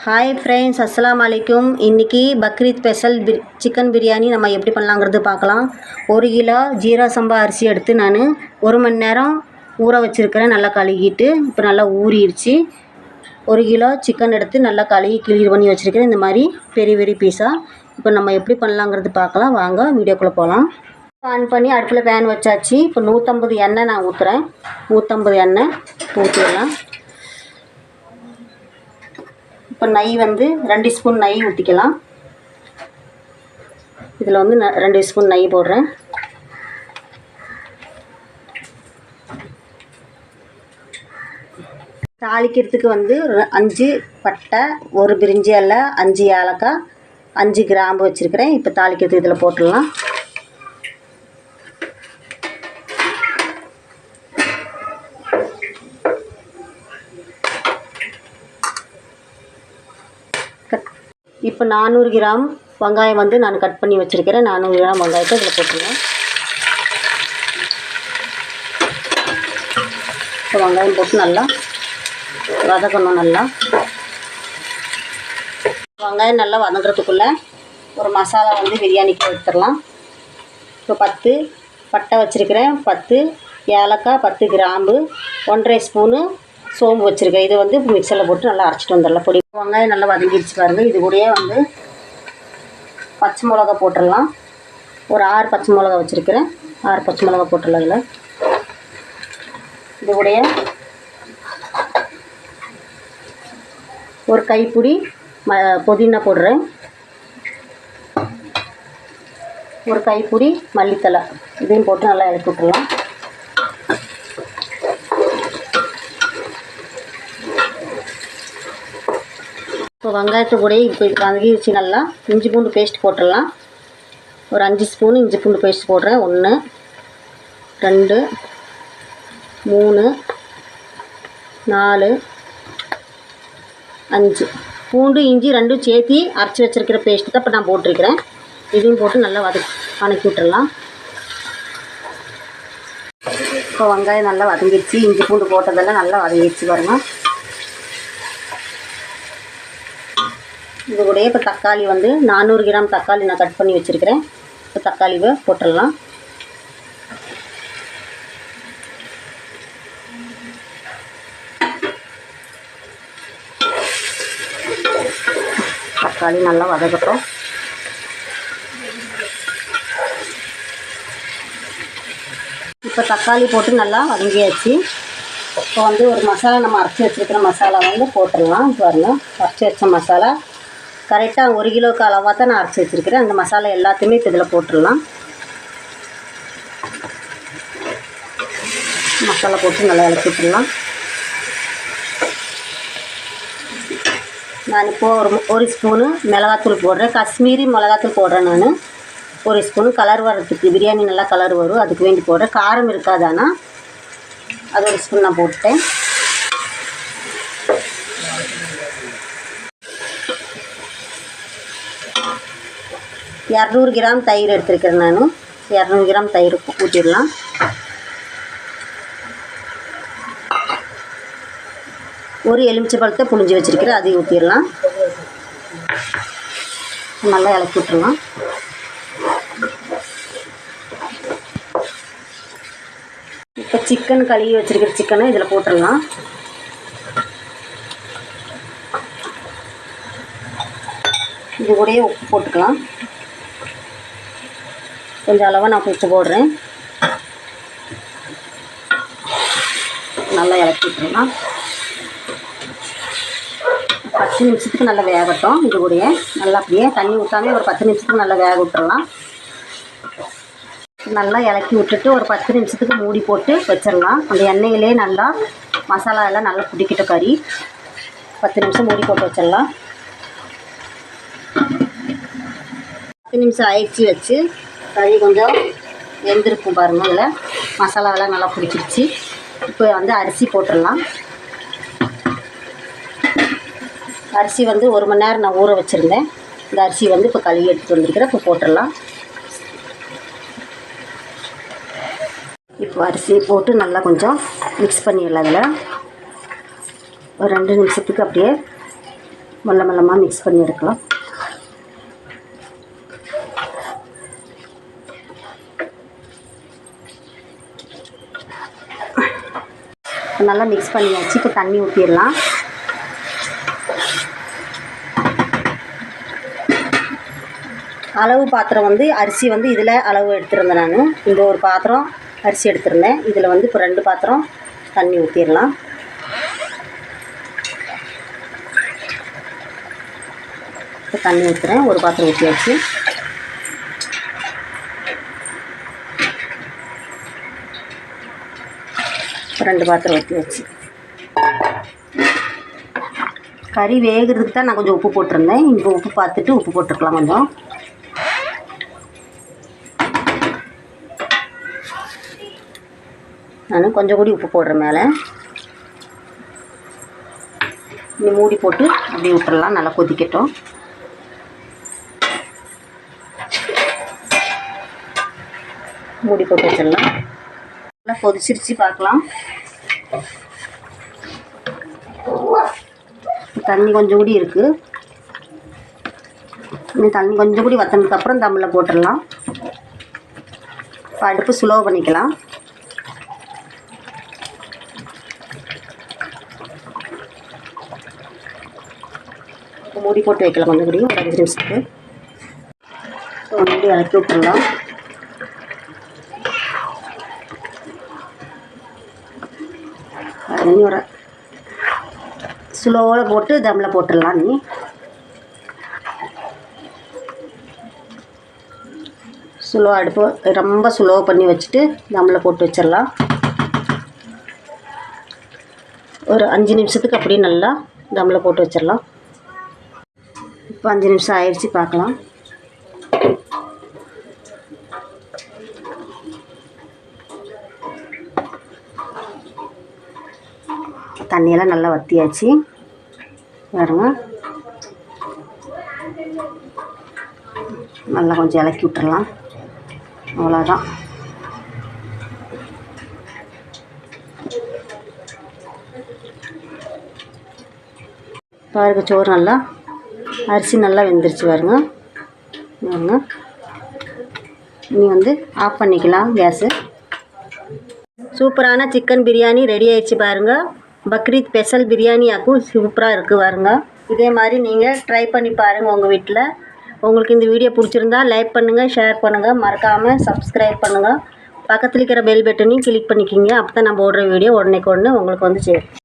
Hi friends, அஸ்ஸலாமு அலைக்கும். இன்றைக்கி பக்ரீத் ஸ்பெஷல் சிக்கன் பிரியாணி நம்ம எப்படி பண்ணலாங்கிறது பார்க்கலாம். 1 கிலோ ஜீரா சம்பா அரிசி எடுத்து நான் 1 மணி நேரம் ஊற வச்சுருக்கிறேன். நல்லா கழுகிட்டு இப்போ நல்லா ஊறிடுச்சு. 1 கிலோ சிக்கன் எடுத்து நல்லா கழுகி கிளீன் பண்ணி வச்சுருக்கிறேன். இந்த மாதிரி பெரிய பெரிய பீஸாக. இப்போ நம்ம எப்படி பண்ணலாங்கிறது பார்க்கலாம். வாங்க வீடியோக்குள்ளே போகலாம். ஆன் பண்ணி அடுப்பில் பேன் வச்சாச்சு. இப்போ 150 எண்ணெய் நான் ஊற்றுறேன். 150 எண்ணெய் ஊற்றிடலாம். இப்போ நெய் வந்து 2 ஸ்பூன் நெய் ஊற்றிக்கலாம். இதில் வந்து 2 ஸ்பூன் நெய் போடுறேன். தாளிக்கிறதுக்கு வந்து 5 பட்டை, 1 பிரிஞ்சி இலை, 5 ஏலக்காய், 5 கிராம்பு வச்சுருக்கிறேன். இப்போ தாளிக்கிறதுக்கு இதில் போட்டுடலாம். இப்போ 400 கிராம் வெங்காயம் வந்து நான் கட் பண்ணி வச்சுருக்கிறேன். 400 கிராம் வெங்காயத்தை இதில் போட்டுருங்க. இப்போ வெங்காயம் போட்டு நல்லா வதக்கணும். நல்லா வெங்காயம் நல்லா வதங்குறதுக்குள்ளே ஒரு மசாலா வந்து பிரியாணிக்கு எடுத்துடலாம். இப்போ 10 பட்டை வச்சுருக்கிறேன், 10 ஏலக்காய், 10 கிராம்பு, 1.5 ஸ்பூனு சோம்பு வச்சுருக்கேன். இது வந்து மிக்சரில் போட்டு நல்லா அரைச்சிட்டு வந்துடலாம். பொடி வெங்காயம் நல்லா வதங்கிடுச்சு பாருங்கள். இது கூடயே வந்து பச்சை மிளகா போட்டுடலாம். ஒரு 6 பச்சை மிளகா வச்சுருக்கிறேன். 6 பச்சை மிளகா போட்டுடலாம். இதில் இது கூடயே ஒரு கைப்பிடி புதினா போடுறேன். ஒரு கைப்பிடி மல்லித்தலை இதையும் போட்டு நல்லா இறக்கி விட்டுடலாம். இப்போ வெங்காயத்து கூட இப்போ வதங்கிடுச்சு. நல்லா இஞ்சி பூண்டு பேஸ்ட் போட்டுடலாம். ஒரு 5 ஸ்பூன் இஞ்சி பூண்டு பேஸ்ட் போடுறேன். 1 2 3 4 5 பூண்டு இஞ்சி 2 சேர்த்து அரைச்சி வச்சுருக்கிற பேஸ்ட்டு தான் இப்போ நான் போட்டிருக்கிறேன். இதையும் போட்டு நல்லா வதக்கி விட்டுடலாம். இப்போ வெங்காயம் நல்லா வதங்கிடுச்சு. இஞ்சி பூண்டு போட்டதெல்லாம் நல்லா வதங்கிடுச்சு பாருங்கள். இது கூட இப்போ தக்காளி வந்து 400 கிராம் தக்காளி நான் கட் பண்ணி வச்சுருக்கிறேன். இப்போ தக்காளியை போட்டுடலாம். தக்காளி நல்லா வதக்கட்டும். இப்போ தக்காளி போட்டு நல்லா வதங்கியாச்சு. இப்போ வந்து ஒரு மசாலா நம்ம அரைச்சி வச்சுருக்கிற மசாலா வந்து போட்டுடலாம். பாருங்கள், அரைச்சி வச்ச மசாலா கரெக்டாக 1 கிலோவுக்கு அளவாக தான் நான் அரைச்சி வச்சுருக்கிறேன். அந்த மசாலா எல்லாத்தையுமே இப்போ இதில் போட்டுடலாம். மசாலா போட்டு நல்லா இறக்கி விட்டுடலாம். நான் இப்போது ஒரு ஸ்பூனு மிளகாத்தூள் போடுறேன். காஷ்மீரி மிளகாத்தூள் போடுறேன். நான் 1 ஸ்பூனு கலர் வர்றதுக்கு, பிரியாணி நல்லா கலர் வரும், அதுக்கு வேண்டி போடுறேன். காரம் இருக்காதானா அது 1 ஸ்பூன் நான் போட்டேன். இரநூறு கிராம் தயிர் எடுத்துருக்கிறேன். நான் 200 கிராம் தயிர் ஊற்றிடலாம். ஒரு எலுமிச்சை பழத்தை புழிஞ்சு வச்சுருக்கிறேன், அதையும் ஊற்றிடலாம். நல்லா இளக்கி விட்டுடலாம். இப்போ சிக்கன் கழுவி வச்சுருக்கிற சிக்கனை இதில் போட்டுடலாம். இது கூடயே உப்பு போட்டுக்கலாம். கொஞ்சம் அளவாக நான் உப்பு போடுறேன். நல்லா இறக்கி விட்டுடலாம். 10 நிமிஷத்துக்கு நல்லா வேகட்டும். இது கூடயே நல்லா அப்படியே தண்ணி ஊற்றாமல் ஒரு 10 நிமிஷத்துக்கு நல்லா வேக விட்டுடலாம். நல்லா இறக்கி விட்டுட்டு ஒரு 10 நிமிஷத்துக்கு மூடி போட்டு வச்சிடலாம். அந்த எண்ணெயிலே நல்லா மசாலா எல்லாம் நல்லா பிடிக்கிட்ட கறி 10 நிமிஷம் மூடி போட்டு வச்சிடலாம். 10 நிமிஷம் ஆயிடுச்சு வச்சு கறி கொஞ்சம் வெந்திருக்கும் பாருங்கள். இதில் மசாலாவெல்லாம் நல்லா பிடிச்சிருச்சு. இப்போ வந்து அரிசி போட்டுடலாம். அரிசி வந்து 1 மணி நேரம் நான் ஊற வச்சுருந்தேன். இந்த அரிசி வந்து இப்போ கழுவி எடுத்துகிட்டு வந்துருக்கிறேன். இப்போ போட்டுடலாம். இப்போ அரிசி போட்டு நல்லா கொஞ்சம் மிக்ஸ் பண்ணிடலாம். அதில் ஒரு 2 நிமிஷத்துக்கு அப்படியே மெல்லமாக மிக்ஸ் பண்ணி எடுக்கலாம். நல்லா மிக்ஸ் பண்ணியாச்சு. இப்போ தண்ணி ஊற்றிடலாம். அளவு பாத்திரம் வந்து அரிசி வந்து இதில் அளவு எடுத்துருந்தேன். நான் இந்த ஒரு பாத்திரம் அரிசி எடுத்துருந்தேன். இதில் வந்து இப்போ 2 பாத்திரம் தண்ணி ஊற்றிடலாம். இப்போ தண்ணி ஊற்றுறேன். ஒரு பாத்திரம் ஊற்றியாச்சு. இப்போ 2 பாத்திரம் ஊற்றியாச்சு. கறி வேகிறதுக்கு தான் நான் கொஞ்சம் உப்பு போட்டிருந்தேன். இப்போ உப்பு பார்த்துட்டு உப்பு போட்டுருக்கலாம். கொஞ்சம் நான் கொஞ்சம் கூடி உப்பு போடுறேன் மேலே. இன்னும் மூடி போட்டு அப்படியே விட்டுறலாம். நல்லா கொதிக்கட்டும். மூடி போட்டு வச்சிடலாம். நல்லா கொதிச்சிருச்சு, பார்க்கலாம். தண்ணி கொஞ்சம் கூடி இருக்குது. இன்னும் தண்ணி கொஞ்சம் கூடி வற்றினதுக்கப்புறம் தம்மில் போட்டுடலாம். இப்போ அடுப்பு ஸ்லோ பண்ணிக்கலாம். மூடி போட்டு வைக்கலாம். கொஞ்சம் கூடி ஒரு 5 நிமிஷத்துக்கு மூடி இறக்கி விட்டுடலாம். தண்ணி ஒரு ஸ்லோவில் போட்டு தம்மில் போட்டுடலாம். நீ ஸ்லோ அடுப்பு ரொம்ப ஸ்லோ பண்ணி வச்சுட்டு தம்மில் போட்டு வச்சிடலாம். ஒரு 5 நிமிஷத்துக்கு அப்படியே நல்லா தம்மில் போட்டு வச்சிடலாம். இப்போ 5 நிமிஷம் ஆயிடுச்சு, பார்க்கலாம். தண்ணியெல்லாம் நல்லா வற்றியாச்சு பாருங்க. நல்லா கொஞ்சம் இலக்கி விட்டுறலாம். அவ்வளோதான். பாருங்க, சோறு நல்லா அரிசி நல்லா வெந்துருச்சு பாருங்க. பாருங்க, இனி வந்து ஆஃப் பண்ணிக்கலாம் கேஸு. சூப்பரான சிக்கன் பிரியாணி ரெடி ஆயிடுச்சு பாருங்கள். பக்ரீத் ஸ்பெஷல் பிரியாணியாக்கும் சூப்பராக இருக்குது பாருங்க. இதே மாதிரி நீங்கள் ட்ரை பண்ணி பாருங்கள் உங்கள் வீட்டில். உங்களுக்கு இந்த வீடியோ பிடிச்சிருந்தா லைக் பண்ணுங்கள், ஷேர் பண்ணுங்கள், மறக்காமல் சப்ஸ்கிரைப் பண்ணுங்கள். பக்கத்தில் இருக்கிற பெல் பட்டனையும் கிளிக் பண்ணிக்கிங்க. அப்போ தான் நான் போடுற வீடியோ உடனே உங்களுக்கு வந்து சேரும்.